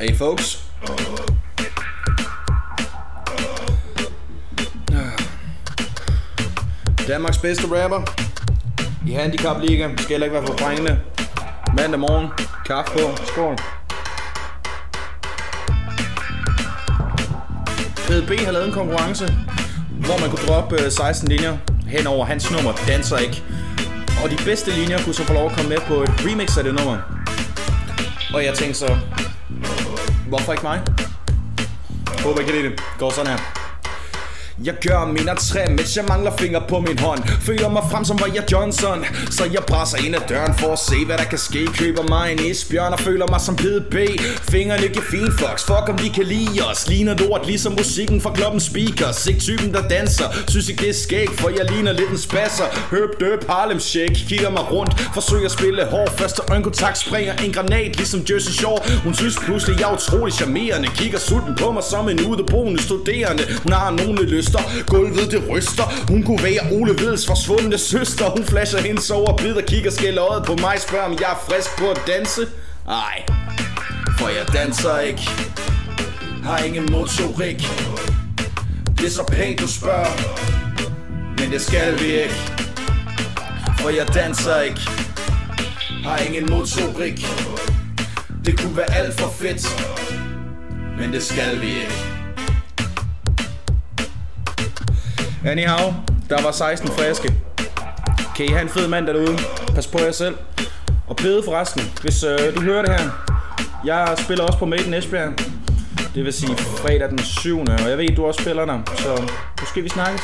Hey folks. Danmarks bedste rapper i handicap-liga. Skal heller ikke være for drengene. Mandag morgen. Kaffe på. Skål. PDB har lavet en konkurrence, hvor man kunne droppe 16 linjer hen over hans nummer Danser Ikke. Og de bedste linjer kunne så få lov at komme med på et remix af det nummer. Og jeg tænkte så, hvorfor ikke mig? Håber I kan lide det. Går sådan her. Jeg gør min entré, mens jeg mangler fingre på min hånd. Føler mig frem som var jeg Johnson. Så jeg brasser ind ad døren for at se hvad der kan ske. Køber mig en isbjørn og føler mig som PDB. Fingrene giver fin fox, fuck om de kan lide os. Ligner lort ligesom musikken fra Klubben Speakers. Ikke typen der danser, synes ikke det er skæg. For jeg ligner lidt en spasser. Høb døb Harlem Shake. Kigger mig rundt, forsøger at spille hård. Første øjenkontakt springer en granat ligesom Jersey Shore. Hun synes pludselig jeg er utrolig charmerende. Kigger sulten på mig som en udeboende studerende. Hun har nogle lyster, gulvet det ryster. Hun kunne være Ole Vedels forsvundne søster. Hun flasher hendes overbid og kigger skælder øjet på mig. Spørger om jeg er frisk på at danse. Ej, for jeg danser ikke. Har ingen motorik. Det er så pænt du spørger, men det skal vi ikke. For jeg danser ikke. Har ingen motorik. Det kunne være alt for fedt, men det skal vi ikke. Anyhow, der var 16 friske. Kan I have en fed mand derude? Pas på jer selv. Og Pede forresten, hvis du hører det her. Jeg spiller også på Made in Esbjerg. Det vil sige fredag den 7. Og jeg ved, du også spiller der. Så måske vi snakkes.